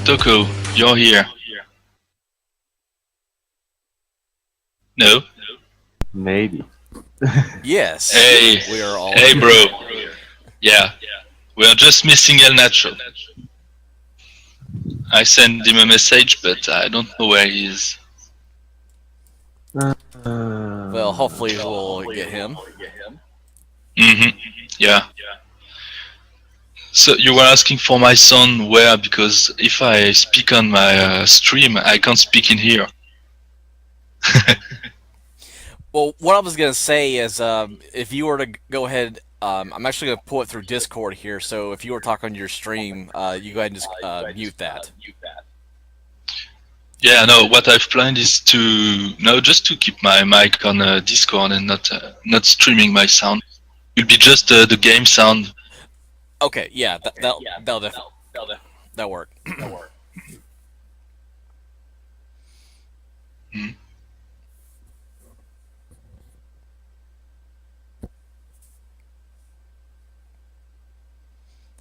Toko, you're here. No? Maybe. Yes. Hey, We are all hey here. bro. Yeah, we are just missing El Nacho. I sent him a message, but I don't know where he is. Well, hopefully we'll get him. Yeah. So you were asking for my son where, because if I speak on my stream, I can't speak in here. Well, what I was gonna say is, if you were to go ahead, I'm actually gonna pull it through Discord here. So if you were talking on your stream, you go ahead and just mute that. Yeah, no, what I've planned is just to keep my mic on Discord and not streaming my sound. It'll be just the game sound. Okay, yeah, that'll work. Mhm.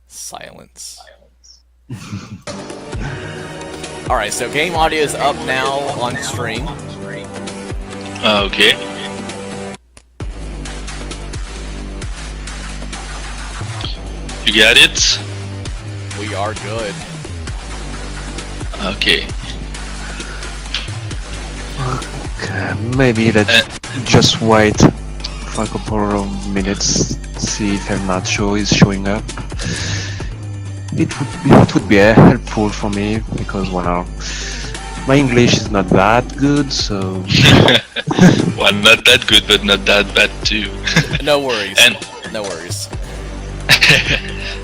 Silence. All right, so game audio is up now on stream. Okay. You got it? We are good. Okay. Okay, maybe let's just wait for a couple of minutes, see if El Nacho is showing up. It would be helpful for me because, well, my English is not that good, so Well, not that good, but not that bad too. No worries. And no worries.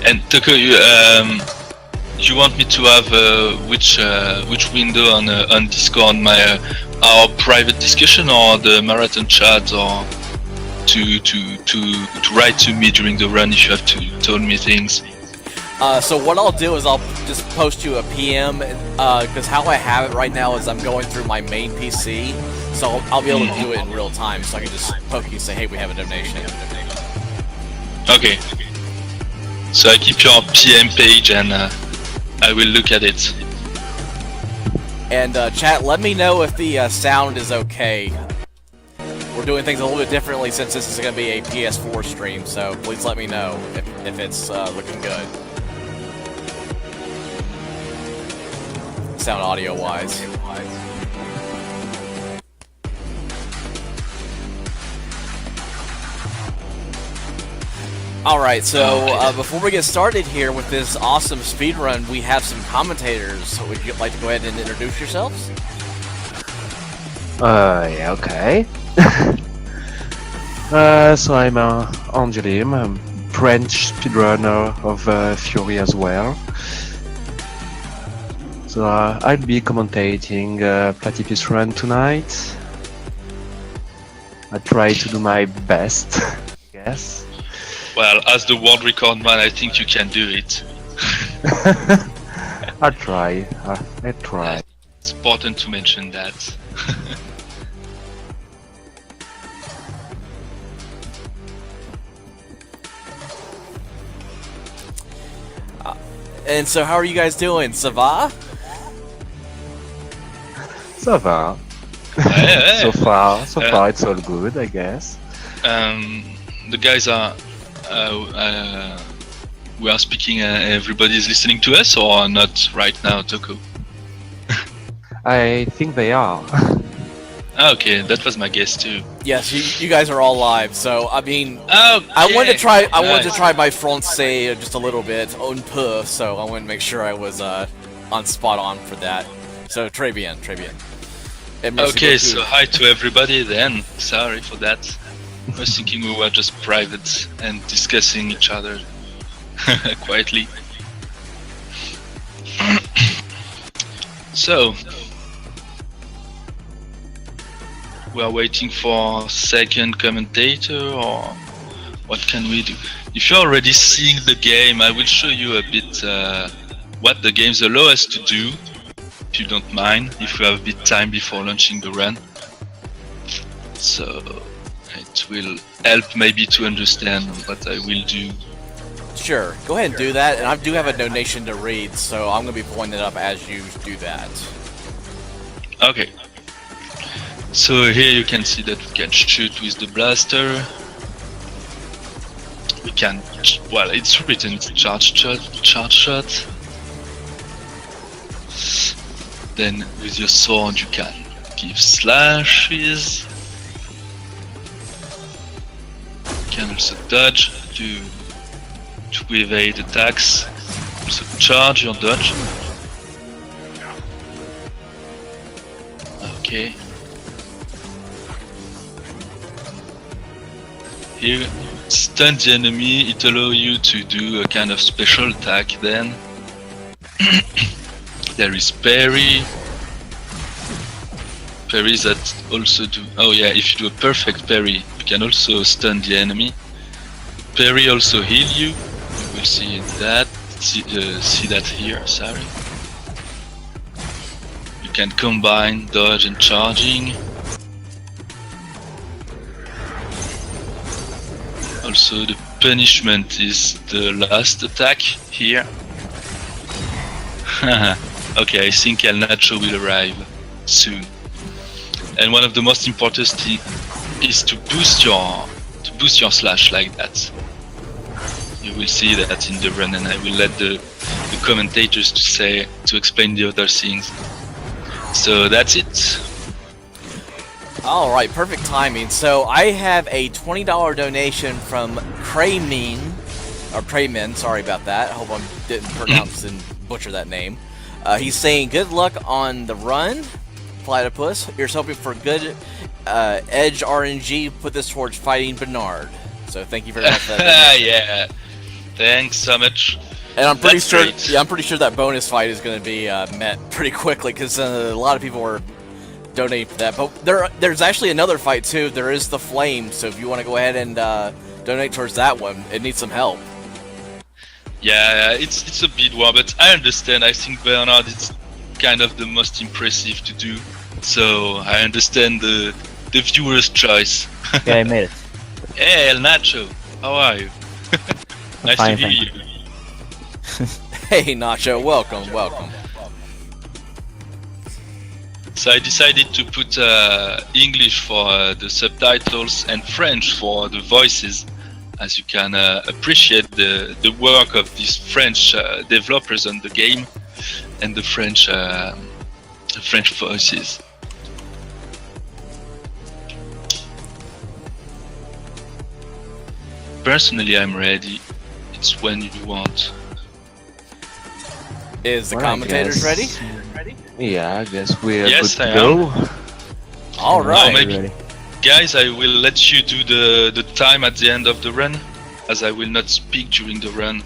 and Toko, you want me to have which window on Discord, our private discussion or the marathon chat, or to write to me during the run if you have to tell me things? So what I'll do is I'll just post you a PM, because how I have it right now is I'm going through my main PC, so I'll be able to do it in real time, so I can just poke you and say, hey, we have a donation. Okay. So I keep your PM page and I will look at it. And chat, let me know if the sound is okay. We're doing things a little bit differently since this is going to be a PS4 stream, so please let me know if it's looking good. Sound audio-wise. Alright, so before we get started here with this awesome speedrun, we have some commentators. So would you like to go ahead and introduce yourselves? yeah, okay. So I'm Angelim, I'm French speedrunner of Furi as well. So I'll be commentating Platypus Run tonight. I try to do my best, I guess. Well, as the world record man, I think you can do it. I'll try. I'll try. It's important to mention that. And so how are you guys doing? Ça va? Ça va. Hey. So far it's all good, I guess. The guys are we are speaking, everybody's listening to us, or not right now, Toko? I think they are. Okay, that was my guess too. Yes, you guys are all live. So I mean, Okay. I wanted to try my français just a little bit, un peu. So I wanted to make sure I was on spot on for that. So très bien, très bien. Okay, so hi to everybody then. Sorry for that. I was thinking we were just private and discussing each other quietly. So we are waiting for second commentator, or what can we do? If you're already seeing the game, I will show you a bit what the games allow us to do, if you don't mind, if we have a bit time before launching the run. So it will help maybe to understand what I will do. Sure, go ahead and do that, and I do have a donation to read, so I'm going to be pulling it up as you do that. Okay. So here you can see that we can shoot with the blaster. We can, well, it's written charge shot. Then with your sword you can give slashes. You can also dodge to evade attacks. Also charge your dodge. Okay. Here, stun the enemy, it allows you to do a kind of special attack then. There is parry. Parries that also do... Oh yeah, if you do a perfect parry, you can also stun the enemy. Parry also heal you. You will see that. See that here, sorry. You can combine dodge and charging. Also the punishment is the last attack here. Okay, I think El Nacho will arrive soon. And one of the most important things is to boost your slash like that. You will see that in the run, and I will let the commentators to explain the other things. So that's it. Alright, perfect timing. So I have a $20 donation from Craymin, or Craymin, sorry about that. I hope I didn't pronounce and butcher that name. He's saying, good luck on the run, Platypus. Here's hoping for good edge RNG. Put this towards fighting Bernard. So thank you very much for that. Yeah, thanks so much. And I'm pretty That's sure, great. yeah, I'm pretty sure that bonus fight is going to be met pretty quickly because a lot of people are donating for that. But there's actually another fight too. There is the Flame. So if you want to go ahead and donate towards that one, it needs some help. Yeah, it's a bit war, but I understand. I think Bernard is kind of the most impressive to do. So I understand the viewer's choice. Yeah, I made it. Hey, El Nacho, how are you? Nice Fine, to hear thank you. Hey Nacho, welcome. So I decided to put English for the subtitles and French for the voices, as you can appreciate the work of these French developers on the game and the French voices. Personally, I'm ready. It's when you want. Is the Well, I commentators ready? guess- Yeah, I guess we're Yes, good I to go. All right. maybe- Ready. Guys, I will let you do the time at the end of the run, as I will not speak during the run.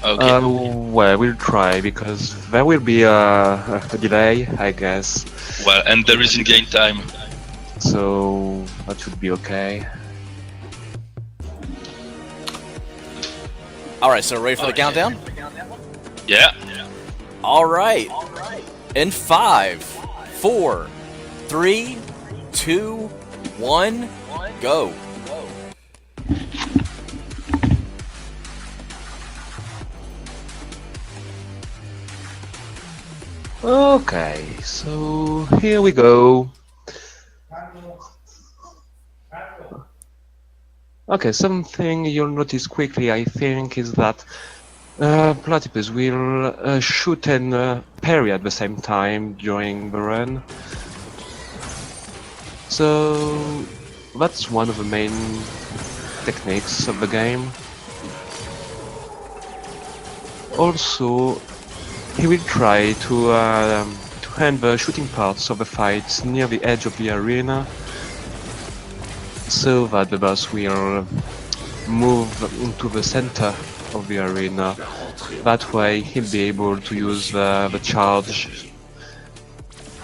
Okay. Well, we'll try because there will be a delay, I guess. Well, and there is in-game time. So that should be okay. All right. So ready for the countdown? Yeah. All right. In 5, 4, 3, 2, 1, go. Okay, so here we go. Okay, something you'll notice quickly, I think, is that Platypus will shoot and parry at the same time during the run. So that's one of the main techniques of the game. Also, he will try to hand the shooting parts of the fight near the edge of the arena, so that the boss will move into the center of the arena. That way he'll be able to use the charge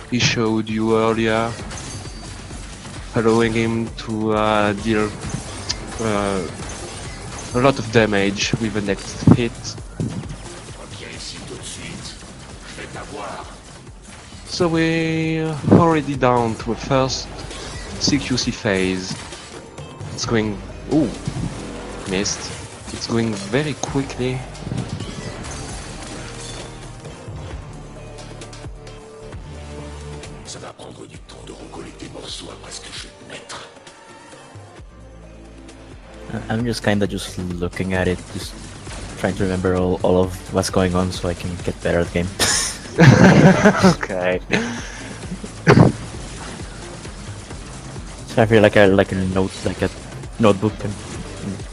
he showed you earlier, allowing him to deal a lot of damage with the next hit. So we're already down to the first CQC phase. It's going... Ooh, missed. It's going very quickly. Ça va prendre du temps de recoller tes morceaux après ce que je vais te mettre. I'm just kinda just looking at it, just trying to remember all of what's going on so I can get better at the game. Okay. So I feel like a notebook and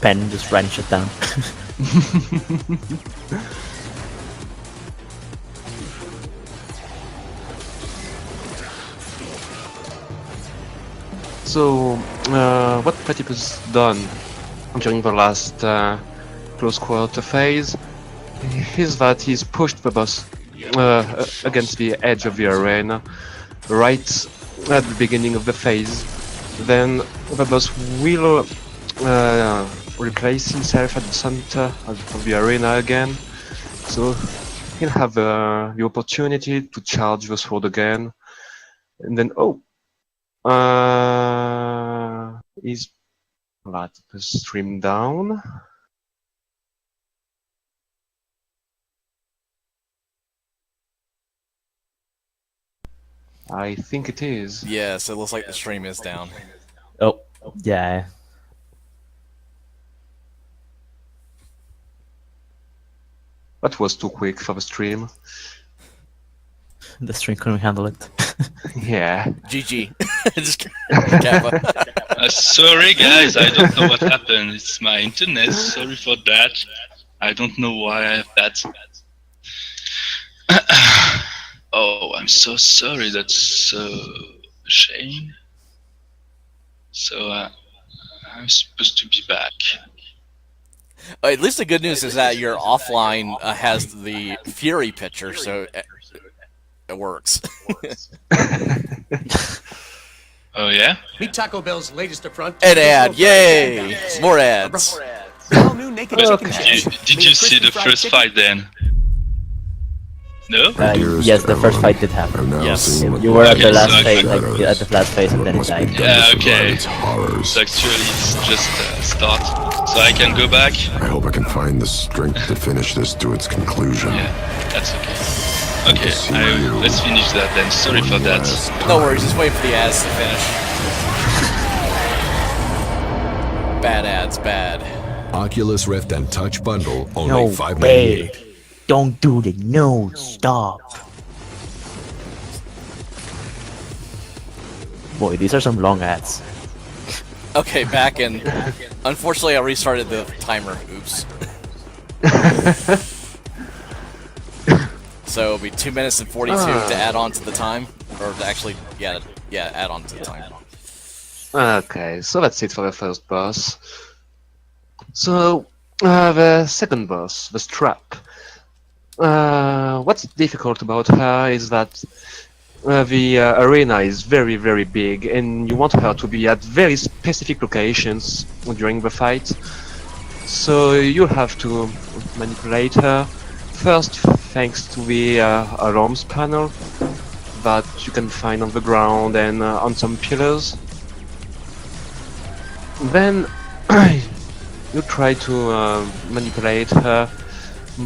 pen, just wrench it down. So, what Platypus done during the last close quarter phase is that he's pushed the boss against the edge of the arena right at the beginning of the phase. Then the boss will replace himself at the center of the arena again, so he'll have the opportunity to charge the sword again, and then is Platypus stream down? I think it is. Yes, it looks like the stream is down. Oh, yeah. That was too quick for the stream. The stream couldn't handle it. Yeah. GG. Just Kappa. Sorry guys, I don't know what happened. It's my internet. Sorry for that. I don't know why I have that. Oh, I'm so sorry. That's so a shame. So I'm supposed to be back. At least the good news is that your offline has the Furi picture, so it works. Oh yeah? Meet Taco Bell's latest affront. An ad, yay! More ads. All new naked chicken Did chips. you see the first fight then? No? Yes, the first fight did happen. Yes. You were at the Okay, last so phase, like at the last phase, and then it died. Yeah, okay. So actually it's just a start. So I can go back? I hope I can find the strength to finish this to its conclusion. Yeah, that's okay. Okay, let's finish that then. Sorry for that. No worries, just wait for the ads to finish. Bad ads, bad. Oculus Rift and Touch bundle, only No $5.98. way. Don't do it. No, stop. Boy, these are some long ads. Okay, back in. Unfortunately, I restarted the timer. Oops. So it'll be 2 minutes and 42 to add on to the time, or to actually, yeah, add on to the time. Okay, so that's it for the first boss. So, the second boss, the Strap. What's difficult about her is that the arena is very, very big, and you want her to be at very specific locations during the fight. So you'll have to manipulate her. First, thanks to the alarms panel that you can find on the ground and on some pillars. Then you try to manipulate her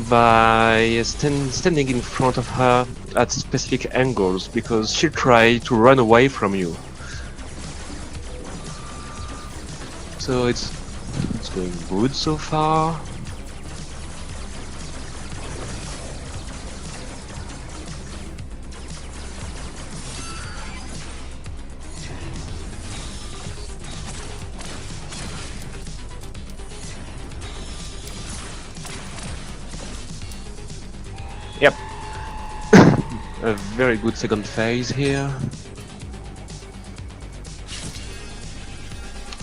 by standing in front of her at specific angles, because she'll try to run away from you. So it's going good so far. Yep. A very good second phase here.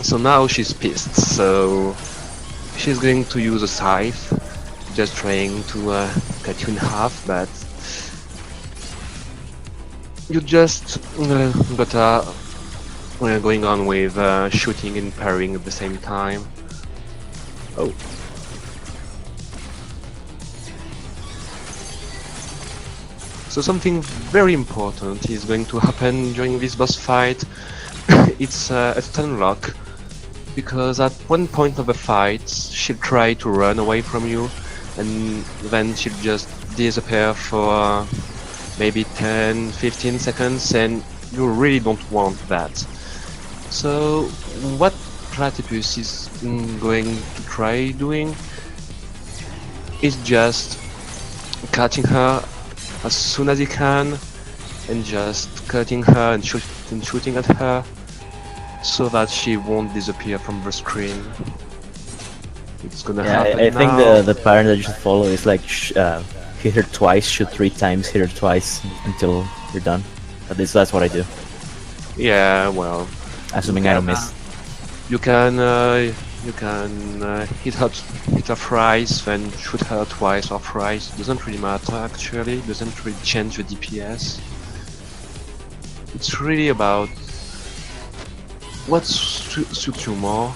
So now she's pissed, so she's going to use a scythe, just trying to cut you in half, but you just got going on with shooting and parrying at the same time. Oh. So something very important is going to happen during this boss fight. It's a stun lock because at one point of the fight she'll try to run away from you, and then she'll just disappear for maybe 10-15 seconds, and you really don't want that. So what Platypus is going to try doing is just catching her as soon as he can, and just cutting her and shooting at her, so that she won't disappear from the screen. It's gonna happen I think now. the pattern that you should follow is like hit her twice, shoot 3 times, hit her twice until you're done. At least that's what I do, Yeah, well, assuming I don't miss. you can hit her thrice, then shoot her twice or thrice. It doesn't really matter actually. It doesn't really change the DPS. It's really about what suits you more.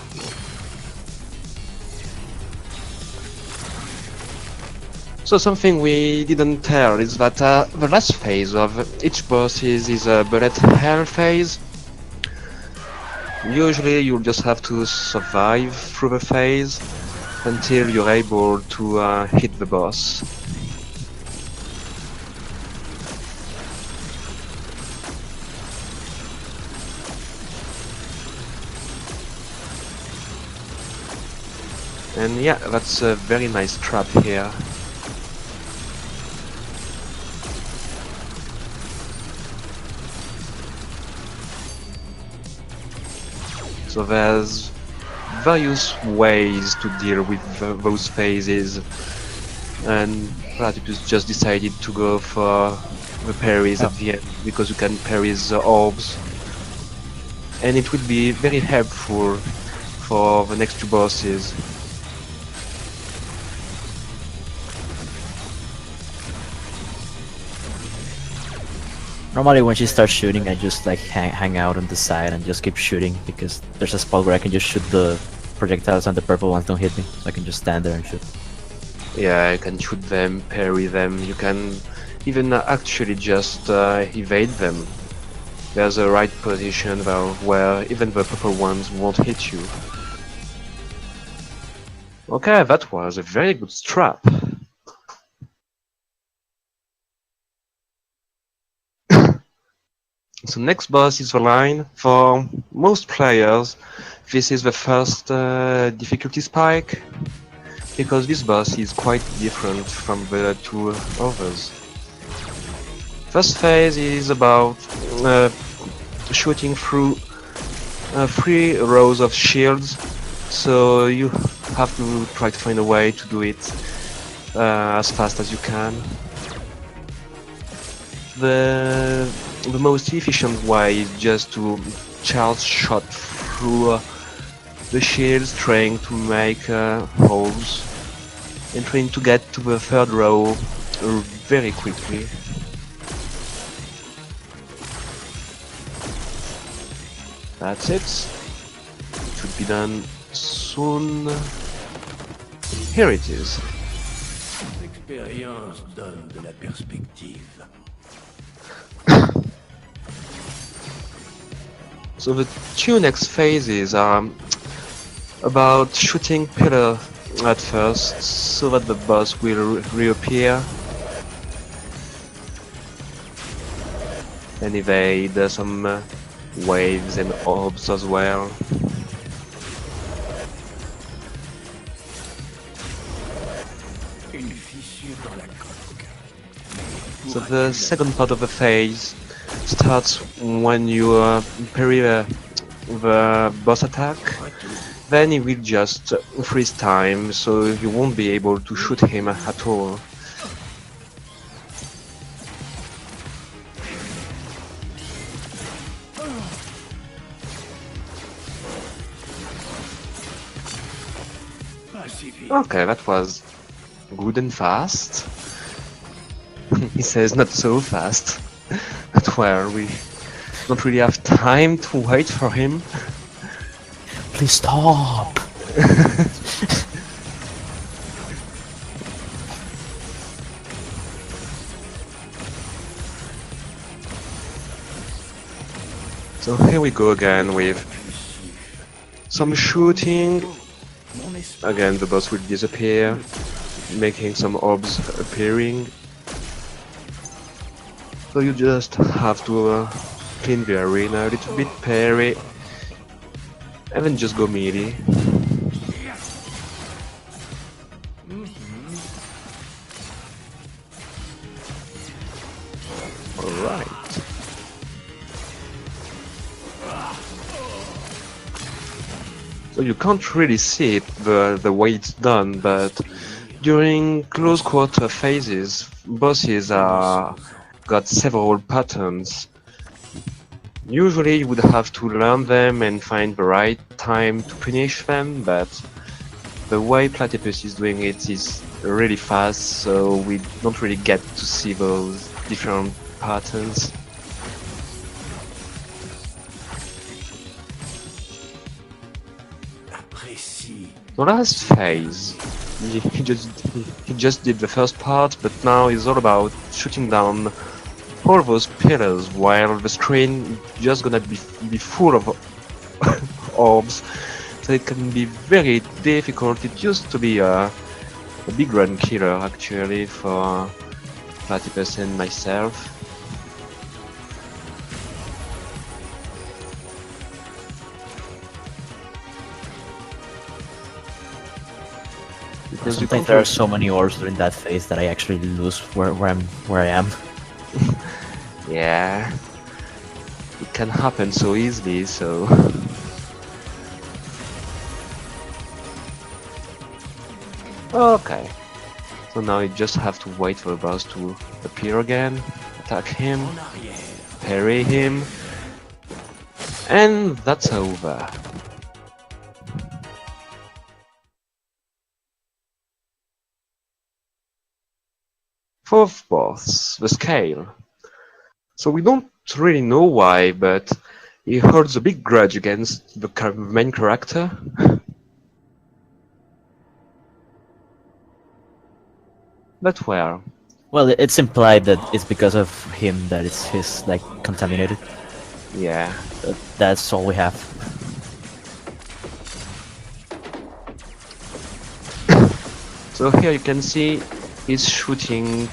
So something we didn't tell is that the last phase of each boss is a bullet hell phase. Usually you'll just have to survive through the phase until you're able to hit the boss. And yeah, that's a very nice trap here. So there's various ways to deal with those phases, and Platypus just decided to go for the parries at the end, because you can parry the orbs, and it will be very helpful for the next 2 bosses. Normally when she starts shooting, I just like hang out on the side and just keep shooting, because there's a spot where I can just shoot the projectiles and the purple ones don't hit me, so I can just stand there and shoot. Yeah, you can shoot them, parry them, you can even actually just evade them. There's a right position where even the purple ones won't hit you. Okay, that was a very good strap. So next boss is the line. For most players, this is the first difficulty spike, because this boss is quite different from the 2 others. First phase is about shooting through 3 rows of shields, so you have to try to find a way to do it as fast as you can. The most efficient way is just to charge shot through the shields, trying to make holes and trying to get to the 3rd row very quickly. That's it. It should be done soon. Here it is. L'expérience donne de la perspective. So the 2 next phases are about shooting pillar at first, so that the boss will reappear and evade some waves and orbs as well. Une fissure dans la coque. So the second part of the phase starts when you parry the boss attack. Then he will just freeze time, so you won't be able to shoot him at all. Okay, that was good and fast. He says not so fast. But well, we don't really have time to wait for him. Please stop! So here we go again with Some shooting. Again, the boss will disappear, making some orbs appearing. So you just have to clean the arena a little bit, parry, and then just go melee. Alright. So you can't really see it the way it's done, but during close quarter phases, bosses are got several patterns. Usually you would have to learn them and find the right time to finish them, but the way Platypus is doing it is really fast, so we don't really get to see those different patterns. The last phase, he just did the first part, but now it's all about shooting down all those pillars, while the screen is just gonna be full of orbs, so it can be very difficult. It used to be a big run killer actually for Platypus and myself. Because Sometimes there are so many orbs during that phase that I actually lose where I am. Yeah, it can happen so easily, so... Okay, so now you just have to wait for the boss to appear again, attack him, parry him, and that's over. Fourth boss, the Scale. So we don't really know why, but he holds a big grudge against the main character. But well, Well, it's implied that it's because of him that he's like contaminated. yeah. That's all we have. So here you can see he's shooting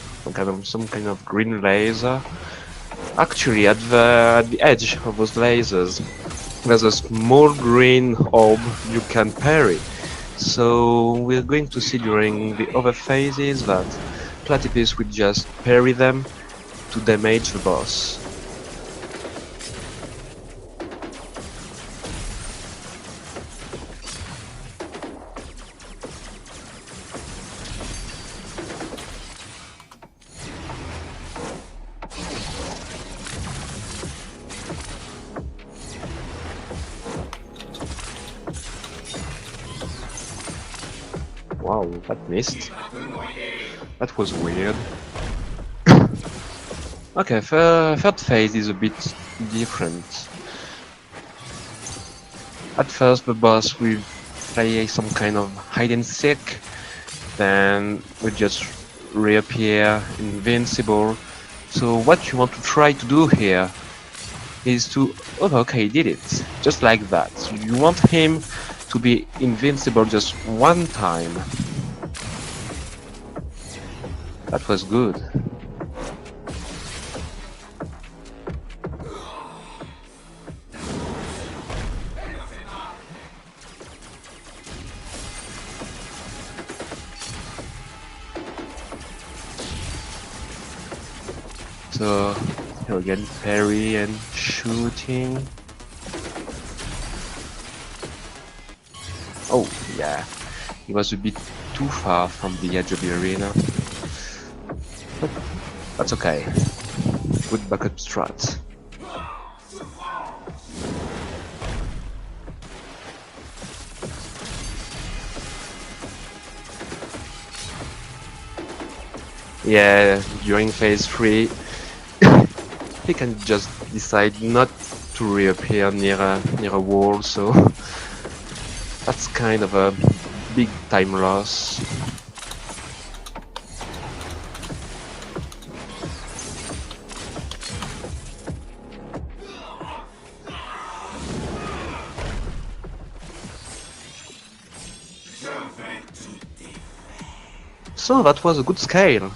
some kind of green laser. Actually, at the edge of those lasers, there's a small green orb you can parry. So we're going to see during the other phases that Platypus will just parry them to damage the boss. Wow, that missed. That was weird. Okay, third phase is a bit different. At first the boss will play some kind of hide and seek, then will just reappear invincible. So what you want to try to do here is to... Oh, okay, he did it. Just like that. So you want him to be invincible just one time. That was good. So here again, parry and shooting. Oh yeah, he was a bit too far from the edge of the arena. But that's okay. Good backup strat. Yeah, during phase 3 he can just decide not to reappear near a wall, so that's kind of a big time loss. So that was a good scale.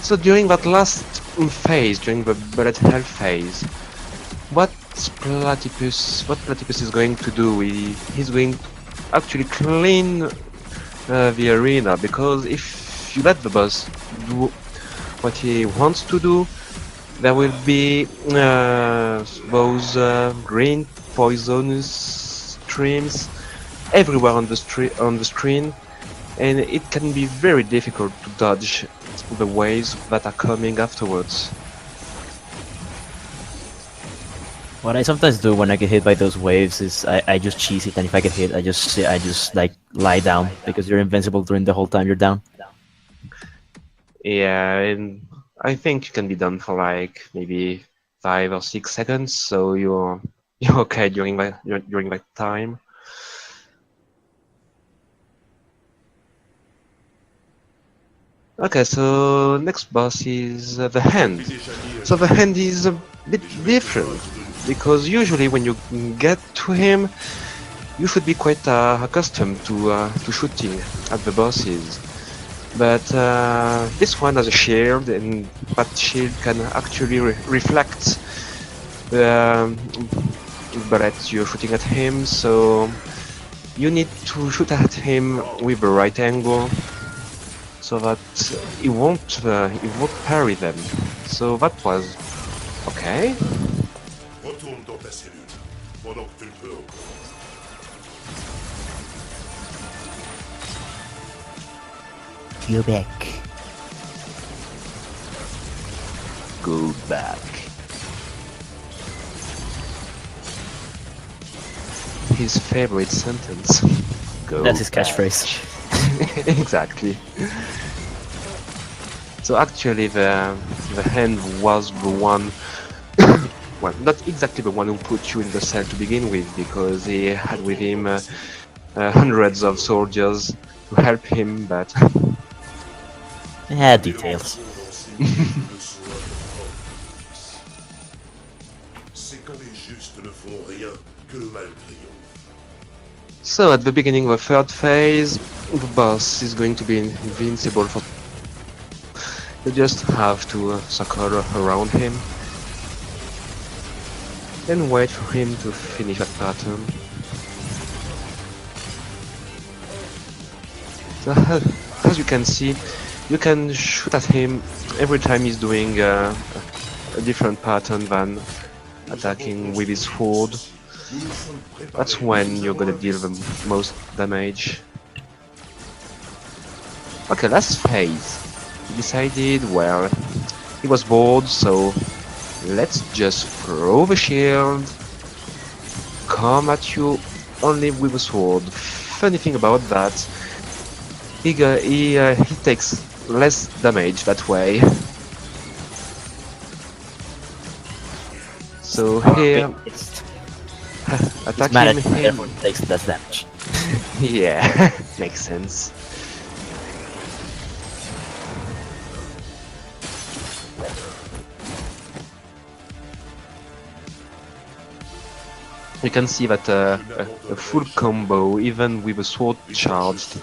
So during that last phase, during the bullet hell phase, what Platypus is going to do? He's going to actually clean the arena, because if you let the boss do what he wants to do, there will be those green poisonous streams everywhere on the screen, and it can be very difficult to dodge the waves that are coming afterwards. What I sometimes do when I get hit by those waves is I just cheese it, and if I get hit, I just like lie down, because you're invincible during the whole time you're down. Yeah, and I think it can be done for like maybe 5 or 6 seconds, so you're okay during that time. Okay, so next boss is the hand. So the hand is a bit different, because usually when you get to him, you should be quite accustomed to shooting at the bosses. But this one has a shield, and that shield can actually reflect the bullet you're shooting at him, so you need to shoot at him with the right angle, so that he won't parry them. So that was okay. Retourne dans ta cellule, pendant que tu le peux encore. You're back. Go back. His favorite sentence. Go That's his back. catchphrase. Exactly. So actually the hand was the one, well, not exactly the one who put you in the cell to begin with, because he had with him hundreds of soldiers to help him, but Yeah, details. C'est quand les justes ne font rien que le mal triomphe. so at the beginning of the third phase, the boss is going to be invincible for. You just have to circle around him and wait for him to finish that pattern. So as you can see, you can shoot at him every time he's doing a different pattern than attacking with his sword. That's when you're gonna deal the most damage. Okay, last phase. He decided, well, he was bored, so let's just throw the shield, come at you only with a sword. Funny thing about that, he takes less damage that way. So here, It's attack mad him at you, here. therefore it takes less damage. Yeah, makes sense. You can see that a full combo, even with a sword charged,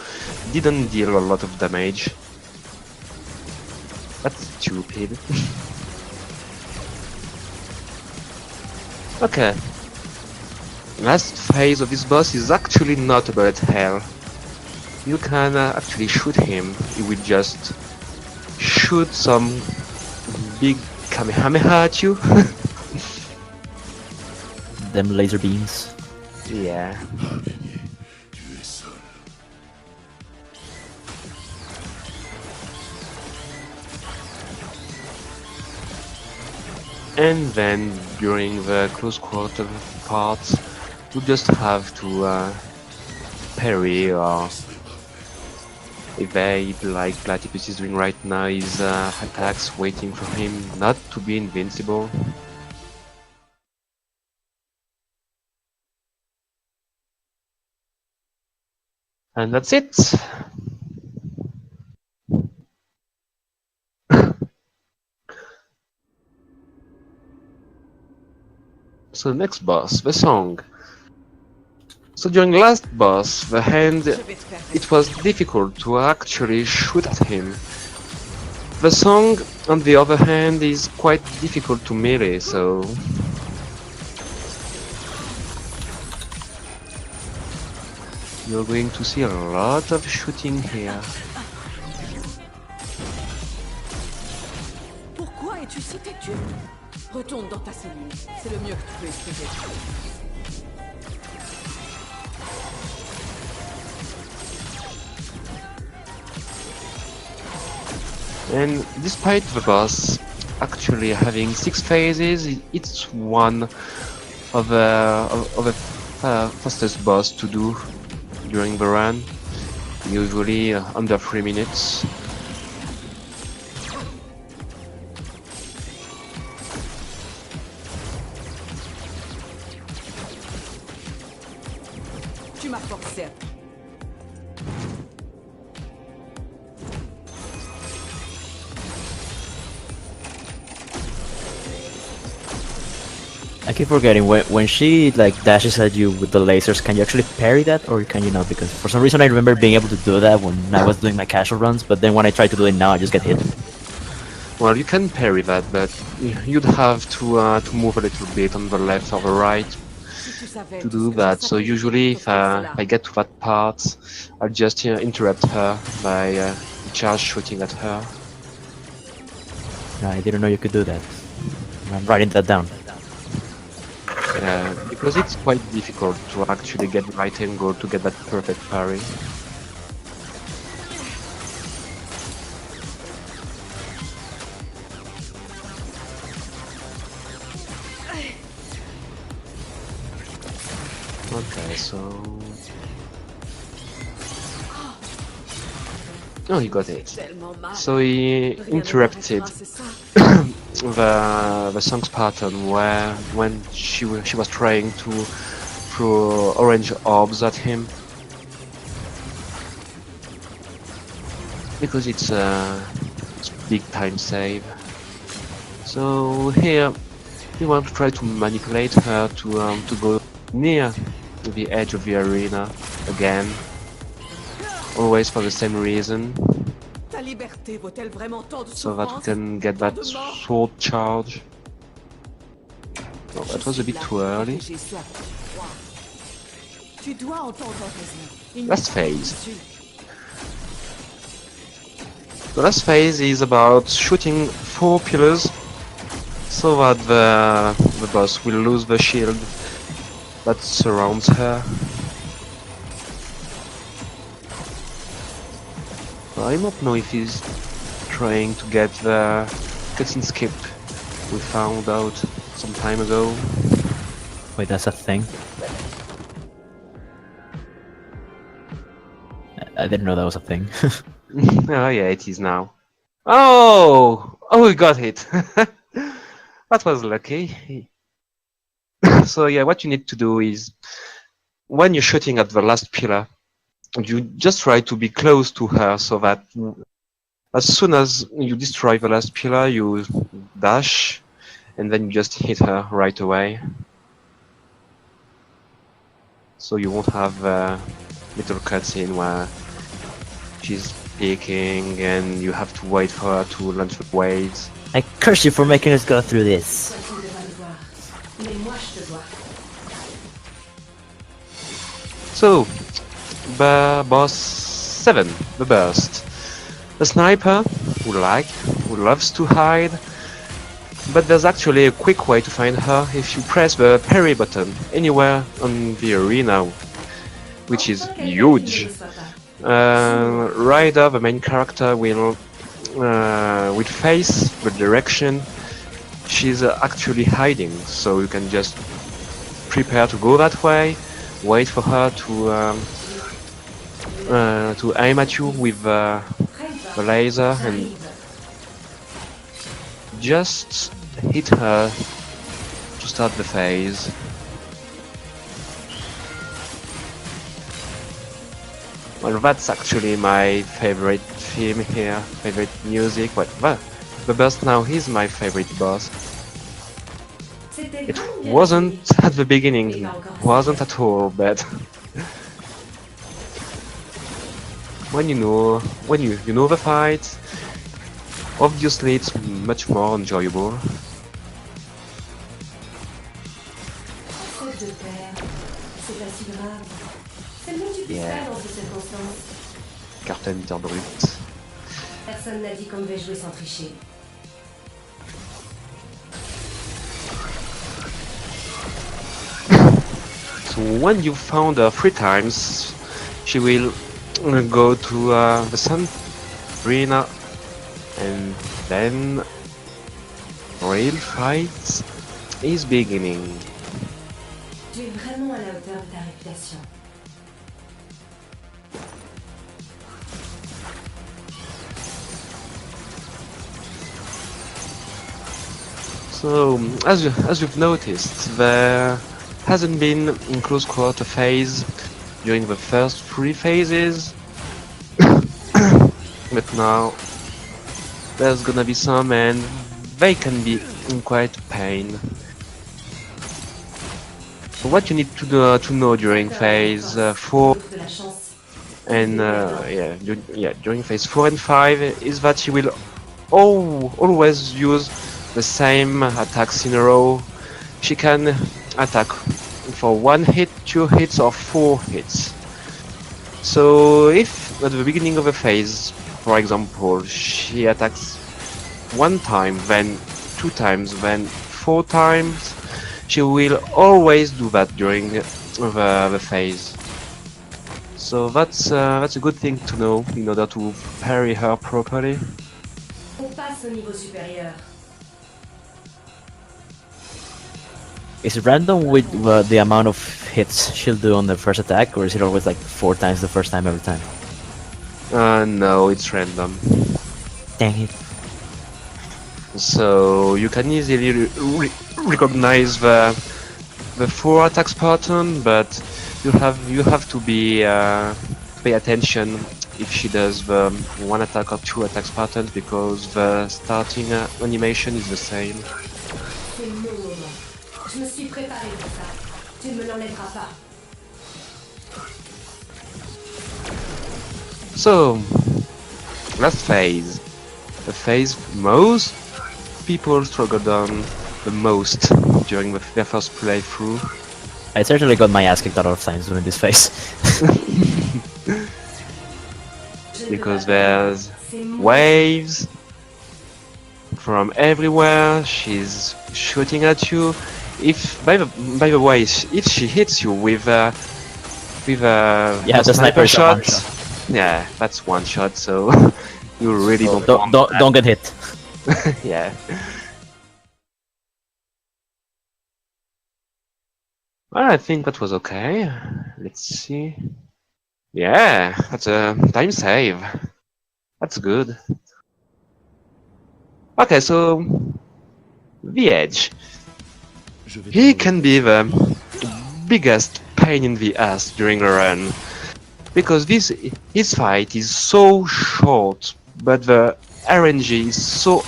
didn't deal a lot of damage. That's stupid. Okay. Last phase of this boss is actually not a bullet hell. You can actually shoot him. He will just shoot some big kamehameha at you. Them laser beams. Yeah. Tu es seul. And then during the close quarter part, you just have to parry or evade, like Platypus is doing right now. His attacks waiting for him not to be invincible. And that's it. So next boss, the song. So during last boss, the hand, it was difficult to actually shoot at him. The song, on the other hand, is quite difficult to melee, so... You're going to see a lot of shooting here. Pourquoi es-tu si têtu? Retourne dans ta cellule. C'est le mieux que tu peux espérer. And despite the boss actually having 6 phases, it's one of the fastest boss to do during the run, usually under 3 minutes. Tu m'as forcé. I keep forgetting when she like dashes at you with the lasers. Can you actually parry that, or can you not? Because for some reason I remember being able to do that when I was doing my casual runs, but then when I try to do it now, I just get hit. Well, you can parry that, but you'd have to move a little bit on the left or the right to do that. So usually, if I get to that part, I'll just interrupt her by charge shooting at her. No, I didn't know you could do that. I'm writing that down. Because it's quite difficult to actually get the right angle to get that perfect parry. Okay, so... Oh, he got it. So he interrupted the song's pattern where when she was trying to throw orange orbs at him, because it's a big time save. So here we want to try to manipulate her to go near the edge of the arena again, always for the same reason. So that we can get that sword charge. Oh, that was a bit too early. Last phase. The last phase is about shooting 4 pillars so that the boss will lose the shield that surrounds her. I don't know if he's trying to get the cutscene skip we found out some time ago. Wait, that's a thing? I didn't know that was a thing. Oh yeah, it is now. Oh! Oh, we got it! That was lucky. So yeah, what you need to do is, when you're shooting at the last pillar, you just try to be close to her so that as soon as you destroy the last pillar, you dash, and then you just hit her right away. So you won't have a little cutscene where she's peeking and you have to wait for her to launch the waves. I curse you for making us go through this. So, boss 7, the burst. A sniper who loves to hide, but there's actually a quick way to find her if you press the parry button anywhere on the arena, which is huge. Ryder, the main character, will face the direction she's actually hiding, so you can just prepare to go that way, wait for her to aim at you with the laser and just hit her to start the phase. Well, that's actually my favorite theme here, favorite music. Well, the burst now is my favorite boss. It wasn't at the beginning, wasn't at all, but when you know the fight, obviously it's much more enjoyable. Faute de perdre, c'est pas si grave. C'est le mieux que tu puisses faire dans ces circonstances. Carte éditeur brut. Personne n'a dit qu'on devait jouer sans tricher. So when you found her 3 times, she will go to the sun arena, and then real fight is beginning. Tu es vraiment à la hauteur de ta réputation. So as you've noticed, there hasn't been in close quarter phase during the first 3 phases, but now there's gonna be some, and they can be in quite pain. So what you need to know during phase 4 De la chance. and during phase 4 and 5 is that you will always use the same attacks in a row. She can attack for 1 hit, 2 hits, or 4 hits. So if at the beginning of a phase, for example, she attacks 1 time, then 2 times, then 4 times, she will always do that during the phase. So that's a good thing to know in order to parry her properly. On passe au niveau supérieur. Is it random with the amount of hits she'll do on the first attack, or is it always like 4 times the first time every time? No, it's random. Dang it. So you can easily recognize the 4 attacks pattern, but you have to be pay attention if she does the 1 attack or 2 attacks pattern, because the starting animation is the same. C'est mon moment. Je me suis préparé pour ça. Tu ne me l'enlèveras pas. So, last phase. The phase most people struggled on the most during their first playthrough. I certainly got my ass kicked a lot of times during this phase. Because there's waves from everywhere. She's shooting at you. If by the way, if she hits you with a Yeah, the sniper is a shot, one-shot. yeah, that's 1 shot. So you really don't want that. Don't get hit. Yeah. Well, I think that was okay. Let's see. Yeah, that's a time save. That's good. Okay, so the Edge. He can be the biggest pain in the ass during a run, because his fight is so short, but the RNG is so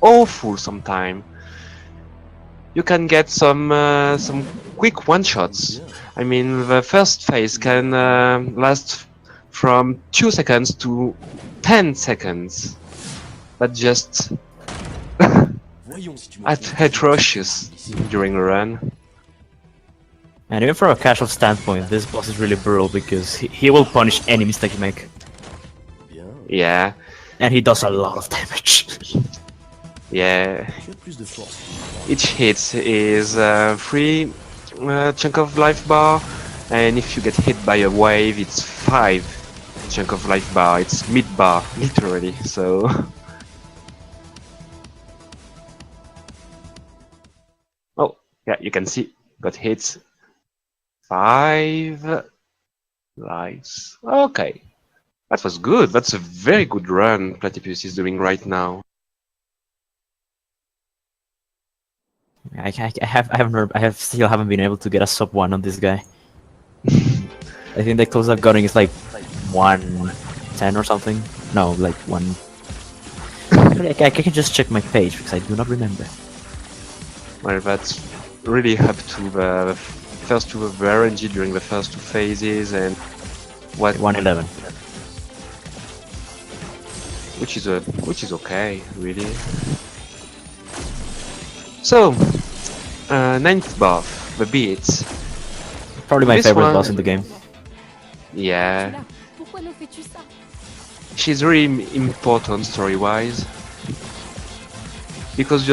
awful sometimes. You can get some quick one-shots. I mean, the first phase can last from 2 seconds to 10 seconds. That's just atrocious during a run. And even from a casual standpoint, this boss is really brutal because he will punish any mistake you make. Yeah, And he does a lot of damage. yeah. Each hit is 3 chunk of life bar, and if you get hit by a wave, it's 5 chunk of life bar. It's mid bar, literally. So. Oh, yeah, you can see, got hit. 5 lives. Okay, that was good. That's a very good run Platypus is doing right now. I still haven't been able to get a sub 1 on this guy. I think the close I've gotten is like 110 or something. No, like 1. Actually, I can just check my page because I do not remember. Well, that's really up to the first 2 of the RNG during the first 2 phases, and what 111. which is okay, really. So, ninth buff, the beats. Probably my This favorite one- boss in the game. Yeah, she's really important story-wise. Because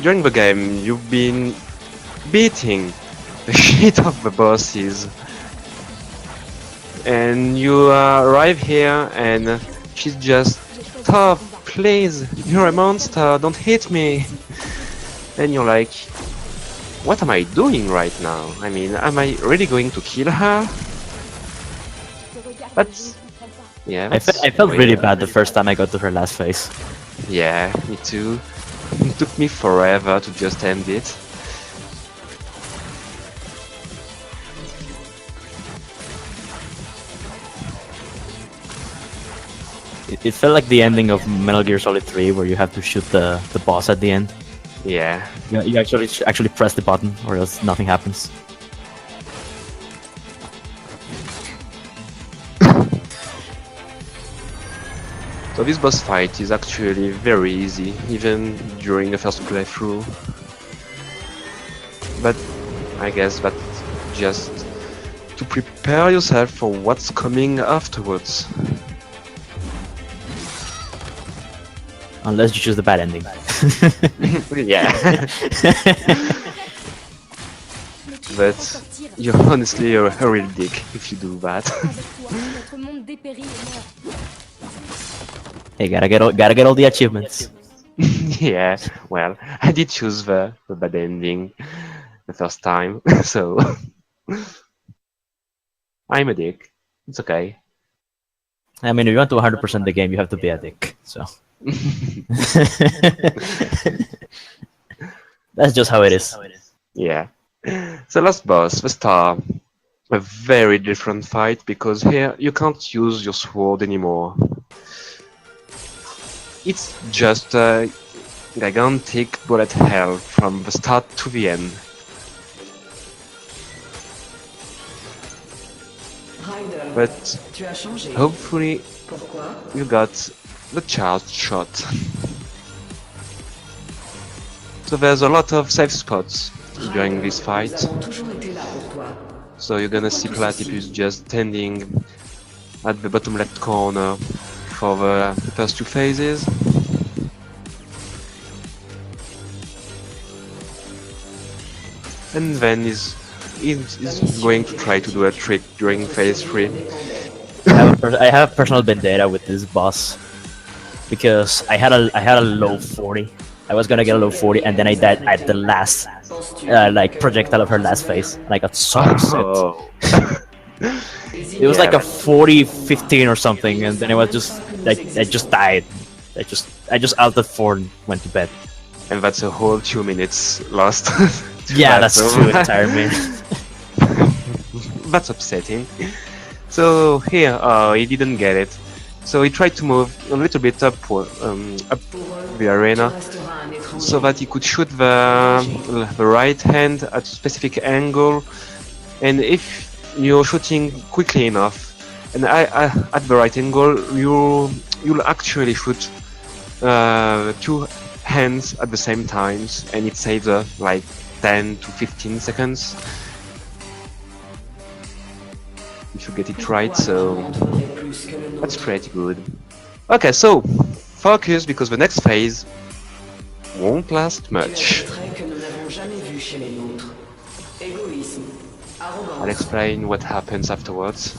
during the game, you've been beating the shit of the bosses. And you arrive here and she's just, stop, please, you're a monster, don't hit me. And you're like, what am I doing right now? I mean, am I really going to kill her? But yeah, I felt really bad the first time I got to her last phase. Yeah, me too. It took me forever to just end it. It felt like the ending of Metal Gear Solid 3, where you have to shoot the boss at the end. Yeah. You actually press the button, or else nothing happens. So this boss fight is actually very easy, even during the first playthrough. But I guess that's just to prepare yourself for what's coming afterwards. Unless you choose the bad ending. Yeah. But you're honestly a real dick if you do that. Hey, gotta get all the achievements. Yeah, well, I did choose the bad ending the first time, so I'm a dick. It's okay. I mean, if you want to 100% the game, you have to be a dick. So that's just how it is. Yeah. So last boss, the star. A very different fight because here you can't use your sword anymore. It's just a gigantic bullet hell from the start to the end. But hopefully you got the charged shot. So there's a lot of safe spots during this fight. So you're gonna see Platypus just standing at the bottom left corner for the first two phases. And then he's going to try to do a trick during phase 3. I have personal vendetta with this boss because I had a low 40. I was gonna get a low 40, and then I died at the last like projectile of her last phase, and I got so upset. Oh. It was like a 40-15 or something, and then it was just like I just died. I just ulted 4 and went to bed. And that's a whole 2 minutes lost. Yeah, that's 2 entire minutes. That's upsetting. So here, he didn't get it. So he tried to move a little bit up the arena, so that he could shoot the right hand at a specific angle. And if you're shooting quickly enough, and at the right angle, you'll actually shoot 2 hands at the same times, and it saves like 10 to 15 seconds if you get it right. So that's pretty good. Okay, so focus, because the next phase won't last much. I'll explain what happens afterwards.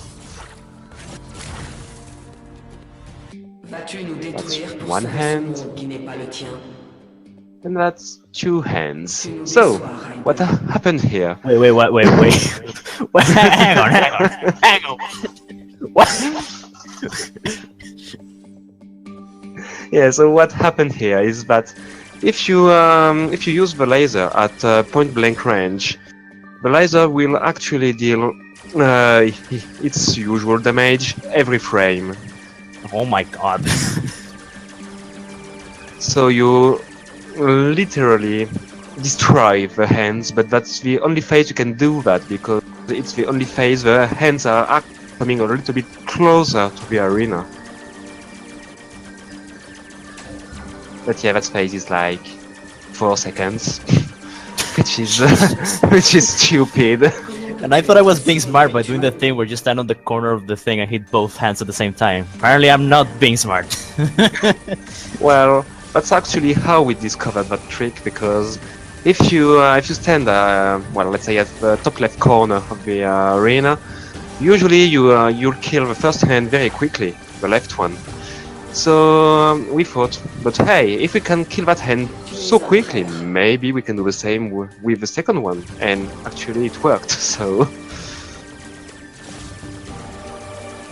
That's 1 hand, and that's 2 hands. So, what happened here? Wait. Wait, hang on. What? Yeah, so what happened here is that if you use the laser at point blank range, the laser will actually deal its usual damage every frame. Oh my god. So you literally destroy the hands, but that's the only phase you can do that, because it's the only phase the hands are coming a little bit closer to the arena. But yeah, that phase is like 4 seconds, which is which is stupid. And I thought I was being smart by doing the thing where you stand on the corner of the thing and hit both hands at the same time. Apparently, I'm not being smart. Well, that's actually how we discovered that trick, because if you stand well, let's say at the top left corner of the arena, usually you'll kill the first hand very quickly, the left one. So we thought, but hey, if we can kill that hand so quickly, maybe we can do the same with the second one, and actually it worked. So,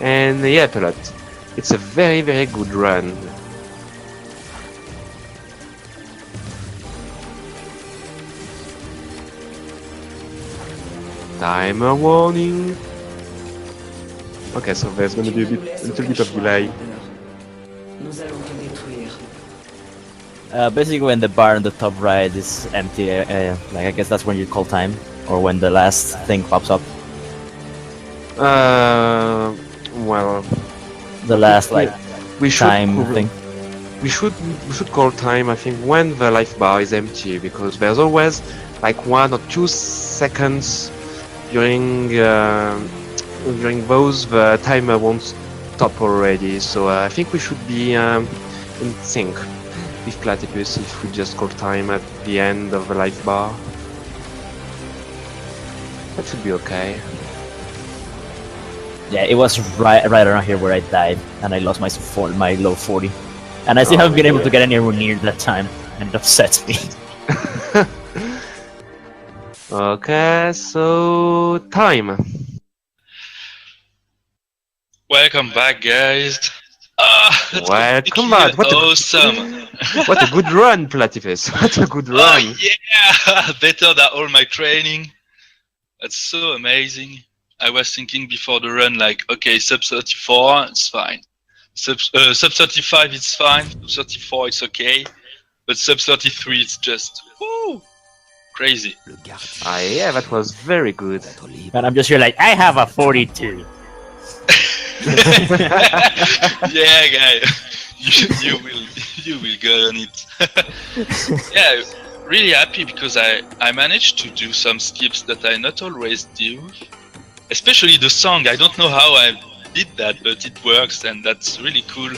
and yeah, Pelot, it's a very good run. Timer warning. Okay, so there's gonna be a little bit of delay. Nous allons te détruire. Basically, when the bar on the top right is empty, like I guess that's when you call time, or when the last thing pops up. Well, The last like we should time thing. we should call time, I think, when the life bar is empty, because there's always like 1 or 2 seconds during those the timer won't stop already. So I think we should be in sync with Platypus if we just call time at the end of the life bar. That should be okay. Yeah, it was right around here where I died, and I lost my low 40, and I still haven't been able to get anywhere near that time, and it upsets me. Okay, so time. Welcome back, guys. That's Welcome completely back. Awesome. What a good run, Platypus. What a good Oh run. yeah, better than all my training. That's so amazing. I was thinking before the run, like, okay, sub 34, it's fine. Sub 35, it's fine. Sub 34, it's okay. But sub 33, it's just woo, crazy. Ah, yeah, that was very good. And I'm just here like, I have a 42. Yeah, guy, you will get on it. Yeah, really happy because I managed to do some skips that I not always do. Especially the song. I don't know how I did that, but it works, and that's really cool.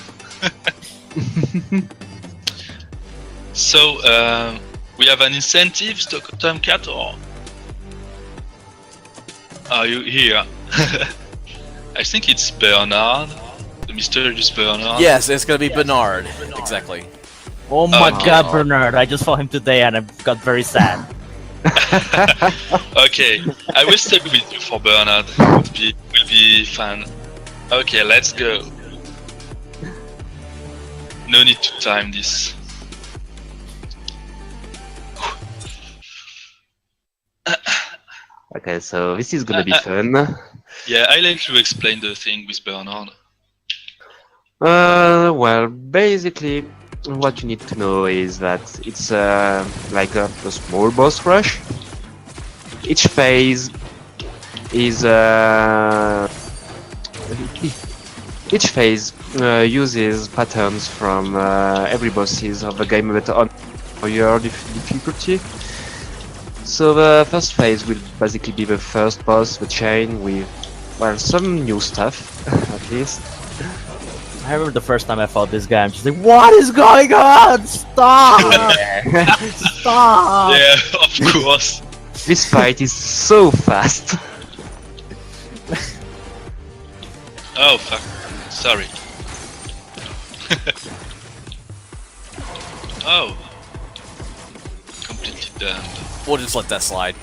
So we have an incentive, Tomcat, or are you here? I think it's Bernard, the mysterious Bernard. Yes, it's gonna be Bernard. Exactly. Oh my Okay. god, Bernard! I just saw him today, and I got very sad. Okay, I will stay with you for Bernard. It will be fun. Okay, let's go. No need to time this. Okay, so this is gonna be fun. Yeah, I like to explain the thing with Bernard. Well, basically, what you need to know is that it's like a small boss rush. Each phase is each phase uses patterns from every bosses of the game but on higher difficulty. So the first phase will basically be the first boss, the chain, with, well, some new stuff at least. I remember the first time I fought this guy, I'm just like, what is going on? Stop! Stop! Yeah, of course. This fight is so fast. Oh fuck. Sorry. Oh. Completely done. We'll just let that slide.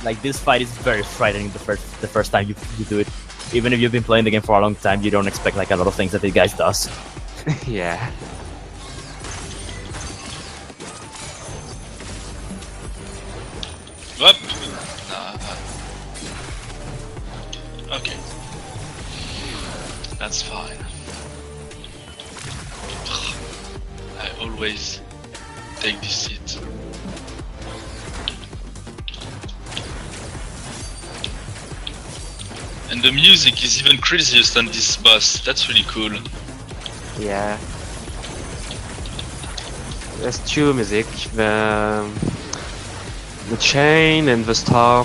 Like, this fight is very frightening the first time you do it. Even if you've been playing the game for a long time, you don't expect like a lot of things that this guy does. Yeah. Up. Okay. That's fine. I always take this seat. And the music is even craziest than this boss. That's really cool. Yeah. There's two music, the chain and the star,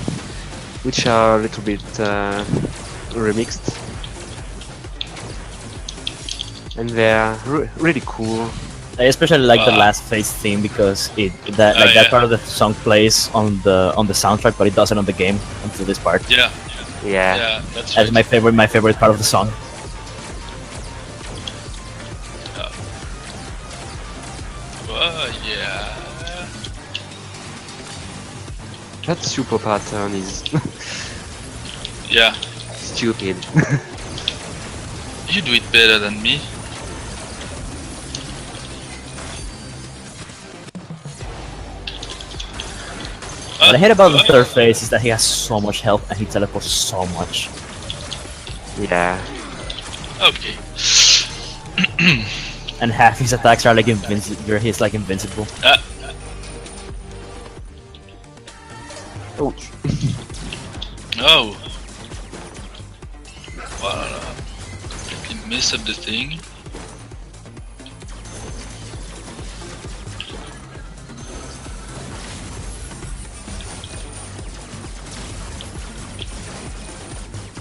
which are a little bit remixed. And they're really cool. I especially like the last phase theme because that part of the song plays on the soundtrack, but it doesn't on the game until this part. Yeah. Yeah. Yeah, that's right. That's my favorite part of the song. Oh, yeah. That super pattern is Yeah. stupid. You do it better than me. What I hate about the third phase is that he has so much health and he teleports so much. Yeah. Okay. And half his attacks are like invincible. He's like invincible. Ouch. Oh. Wow. He messed up the thing.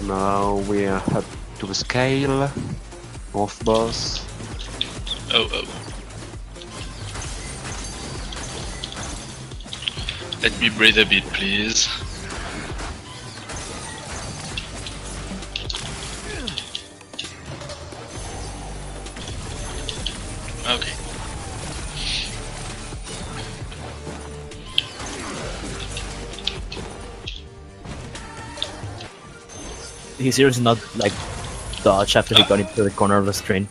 Now we are up to the scale of boss. Oh. Let me breathe a bit, please. Okay. His ears not like dodge after he got into the corner of the screen.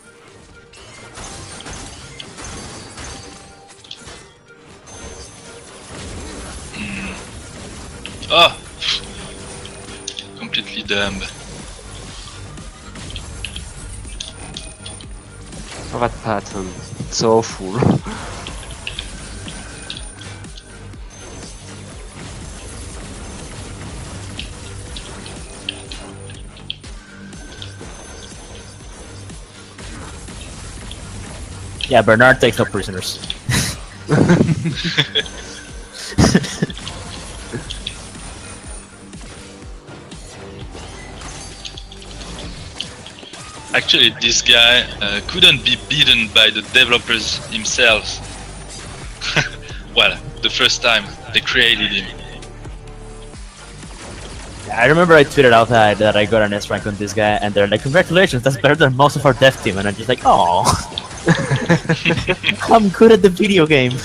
Oh! Completely dumb. Oh, that pattern. It's awful. Yeah, Bernard takes no prisoners. Actually, this guy couldn't be beaten by the developers themselves. Well, the first time they created him. I remember I tweeted out that I got an S rank on this guy, and they're like, "Congratulations, that's better than most of our dev team." And I'm just like, "Oh, I'm good at the video game."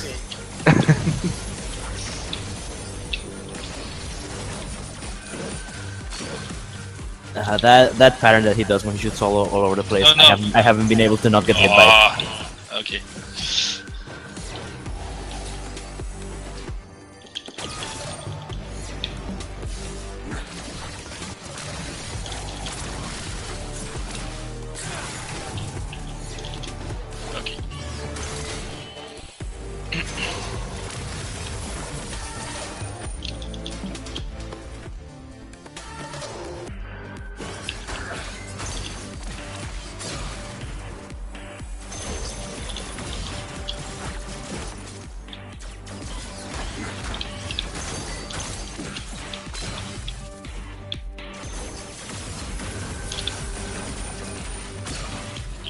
That pattern that he does when he shoots all over the place, Oh, no. I haven't been able to not get hit by it. Okay. Okay.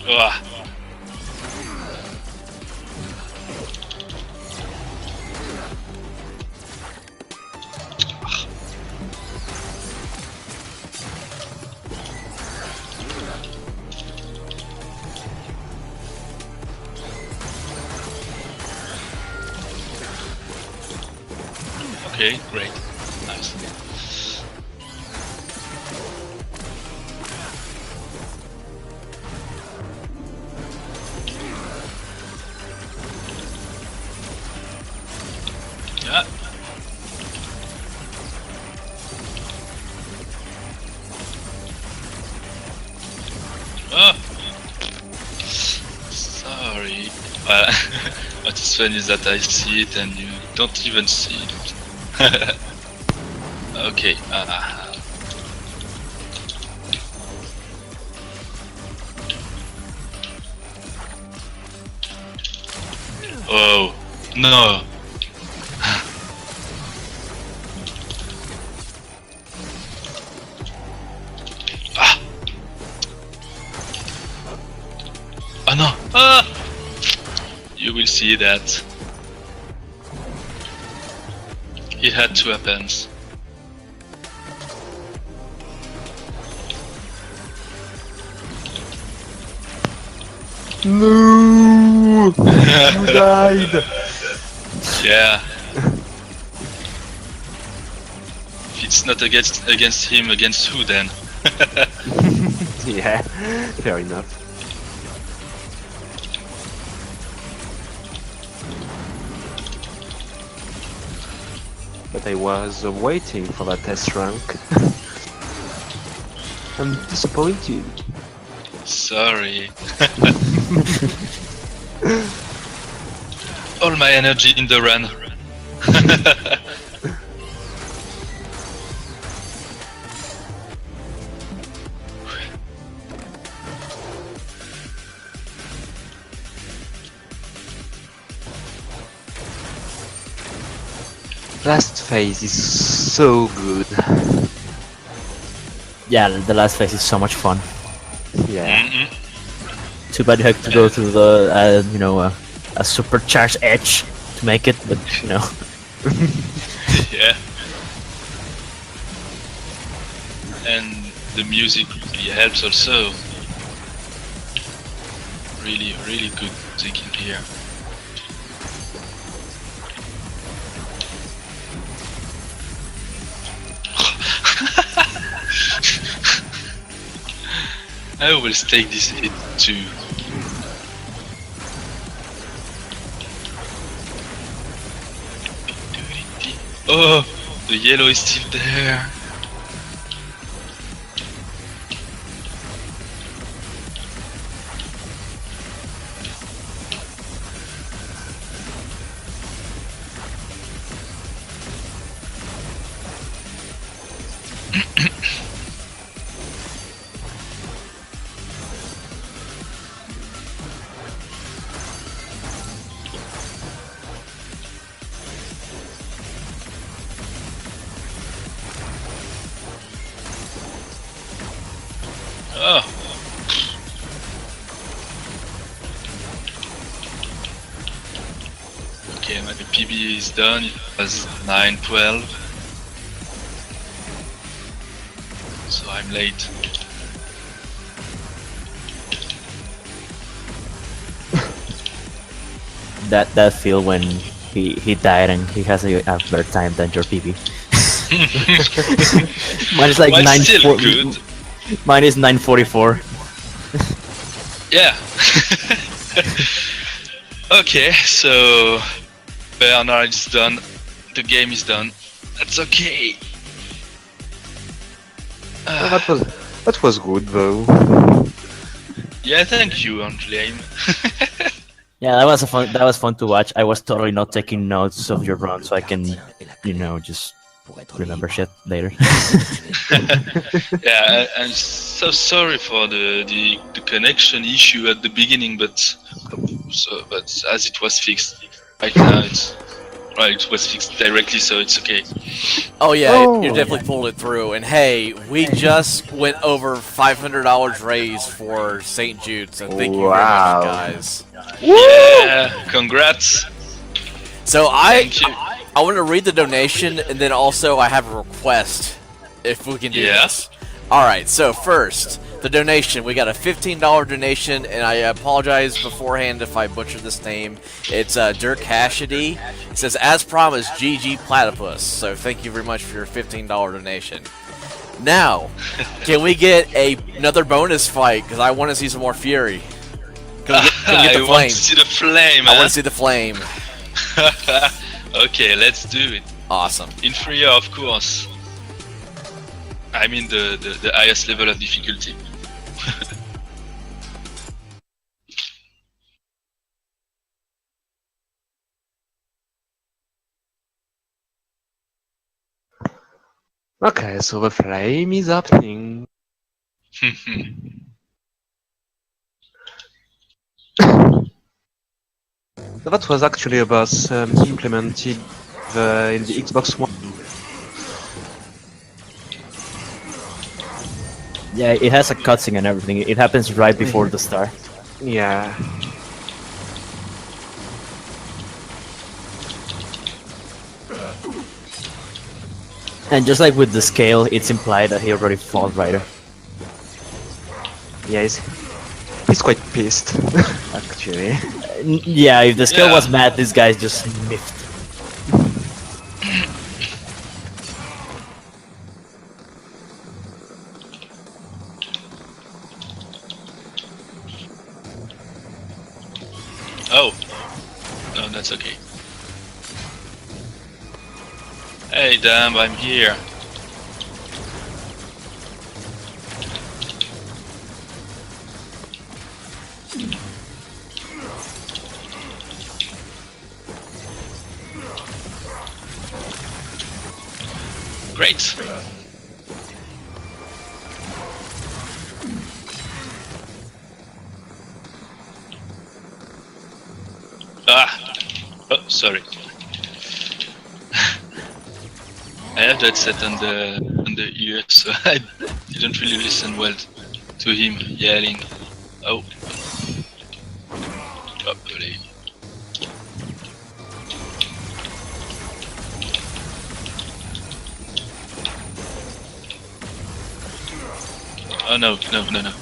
Ugh. Okay, great. Nice. Yeah. Oh. Sorry. What is funny is that I see it and you don't even see it. Okay. Oh, no. Ah. Oh no. Ah. You will see that. It had to happen. No! You died! Yeah. If it's not against him, against who then? Yeah, fair enough. But I was waiting for that test rank. I'm disappointed. Sorry. All my energy in the run. Last phase is so good. Yeah, the last phase is so much fun. Yeah. Too bad you have to go through the, a supercharged edge to make it, but you know. Yeah. And the music really helps also. Really, really good music in here. I always take this hit too. Oh, the yellow is still there. Oh. Okay, my PB is done. It was 9:12. So I'm late. That feel when he died and he has a better time than your PB. Mine is like Well, 9 still good. Mine is 9:44. Yeah. Okay, so Bernard is done. The game is done. That's okay. Well, that was good though. Yeah, thank you, Angelaim. Yeah, that was fun to watch. I was totally not taking notes of your run, so I can, just remember shit later. Yeah, I'm so sorry for the connection issue at the beginning, but as it was fixed right now, it was fixed directly, so it's okay. Oh yeah, Oh. you definitely pulled it through. And hey, we just went over $500 raised for St. Jude, so thank you very Wow. much, guys. Yeah, congrats. So Thank you. I want to read the donation, and then also I have a request, if we can do Yeah. this. Alright, so first, the donation. We got a $15 donation, and I apologize beforehand if I butchered this name. It's Dirk Hashady. It says, as promised, GG Platypus. So thank you very much for your $15 donation. Now, can we get another bonus fight? Because I want to see some more Fury. Can we get the I want flame? to see the flame. I Huh? want to see the flame. Okay, let's do it. Awesome. In free, of course. I mean the highest level of difficulty. Okay, so the flame is happening. That was actually a boss implemented in the Xbox One. Yeah, it has a cutscene and everything. It happens right before the start. Yeah. And just like with the scale, it's implied that he already fought Ryder. Yeah, he's quite pissed, actually. Yeah, if the scale Yeah. was mad, this guy's just miffed. Oh. No, that's okay. Hey, damn, I'm here. Great. Ah. Oh, sorry. I have that set on the ear, so I didn't really listen well to him yelling. Oh. Probably. Oh no, no, no, no.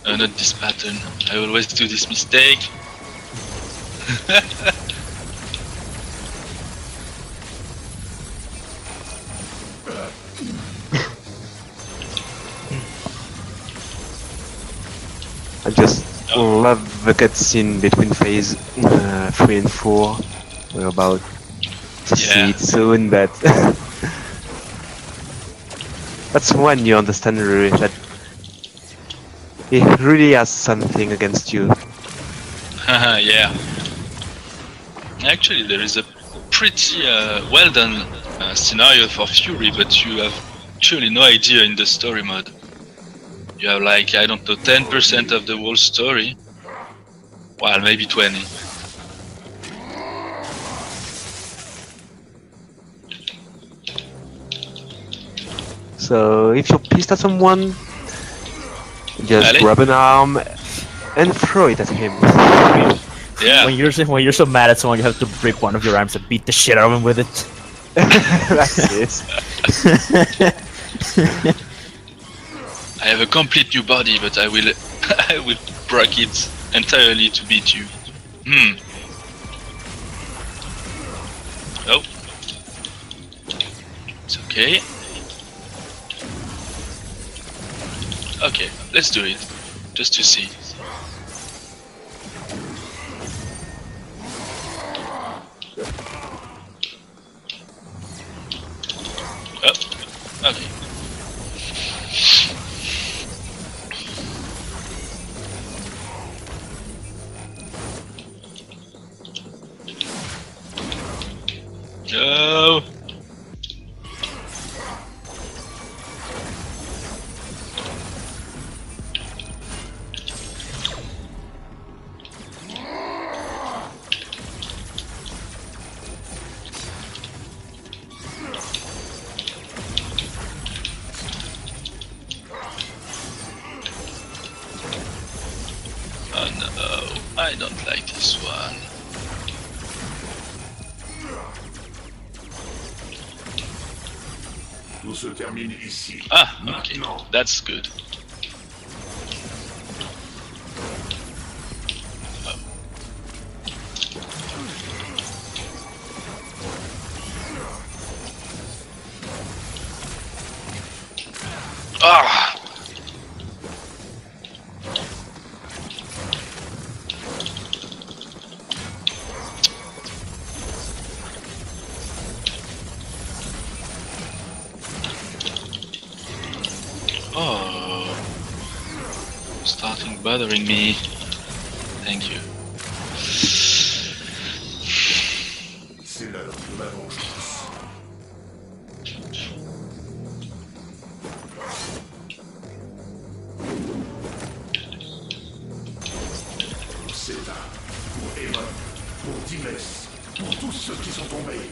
No, not this pattern. I always do this mistake. I just love the cutscene between phase 3 and 4. We're about to see Yeah. it soon, but that's when you understand really that he really has something against you. Yeah. Actually, there is a pretty well done scenario for Furi, but you have truly no idea in the story mode. You have like, I don't know, 10% of the whole story. Well, maybe 20. So if you're pissed at someone, just Allez. grab an arm and throw it at him. Yeah. When you're so mad at someone, you have to break one of your arms and beat the shit out of him with it. That's it. I have a complete new body, but I will I will break it entirely to beat you. Oh. It's okay. Okay, let's do it. Just to see. Oh, okay. No. Oh no, I don't like this one. Tout se termine ici. Ah, okay, that's good. Ah! Oh, starting bothering me. Thank you. C'est l'heure de la vengeance. C'est là pour Emma. Pour Dimes, pour tous ceux qui sont tombés.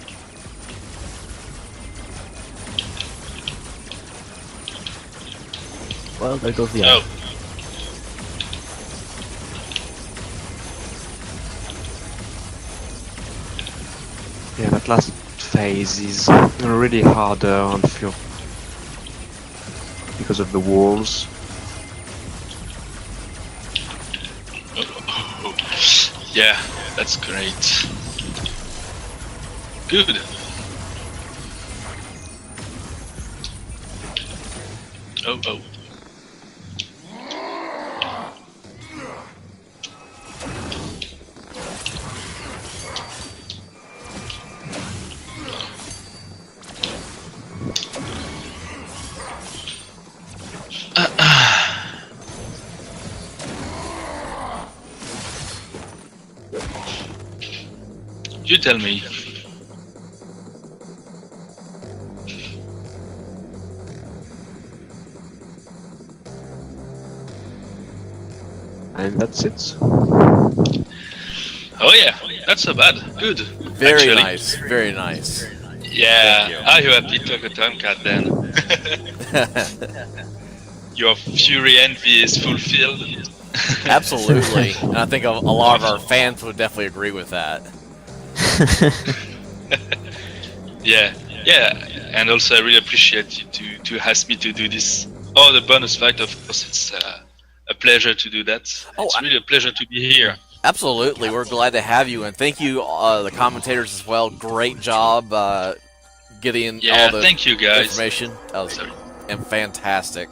Well, there goes the Oh. Yeah, that last phase is really harder on Fur because of the walls. Yeah, that's great. Good. Oh, oh. You tell me. And that's it. Oh yeah, not so bad. Good. Very Actually. nice. Very nice. Yeah. Thank you. Are you happy to a Tomcat then? Your Fury envy is fulfilled. Absolutely. And I think a lot of our fans would definitely agree with that. Yeah, and also I really appreciate you to ask me to do this. Oh, the bonus fight, of course, it's a pleasure to do that. Oh, It's really a pleasure to be here. Absolutely. We're glad to have you. And thank you, the commentators as well. Great job getting Yeah, all the thank you guys. information. That was fantastic.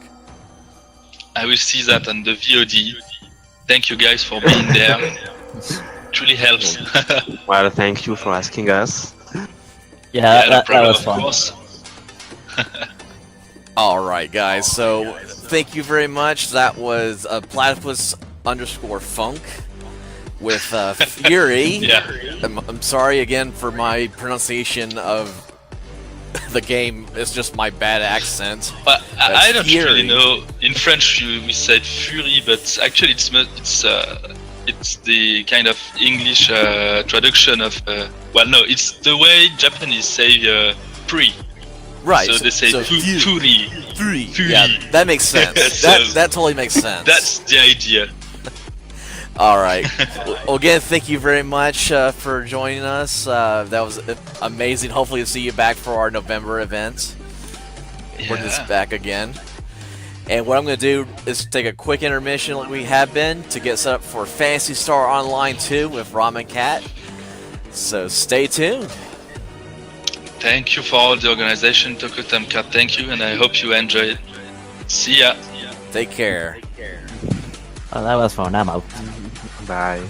I will see that on the VOD. Thank you guys for being there. It really helps. Well, thank you for asking us. Yeah, no that problem, was of fun. course. All right, guys. So thank you very much. That was Platypus_Funk with Fury. Yeah. I'm sorry again for my pronunciation of the game. It's just my bad accent. But I don't Fury. really know. In French, we said Fury, but actually it's the kind of English traduction of. Well, no, it's the way Japanese say "free." Right. So they say Fury. Fury. Fury. Yeah, that makes sense. So- that totally makes sense. That's the idea. All right. Well, again, thank you very much for joining us. That was amazing. Hopefully, to see you back for our November event. We're just Yeah. back again. And what I'm going to do is take a quick intermission, like we have been, to get set up for Phantasy Star Online 2 with Ramen Cat. So stay tuned. Thank you for all the organization, Toko Tomcat. Thank you, and I hope you enjoy it. See ya. Take care. Oh, that was fun. I'm out. Bye.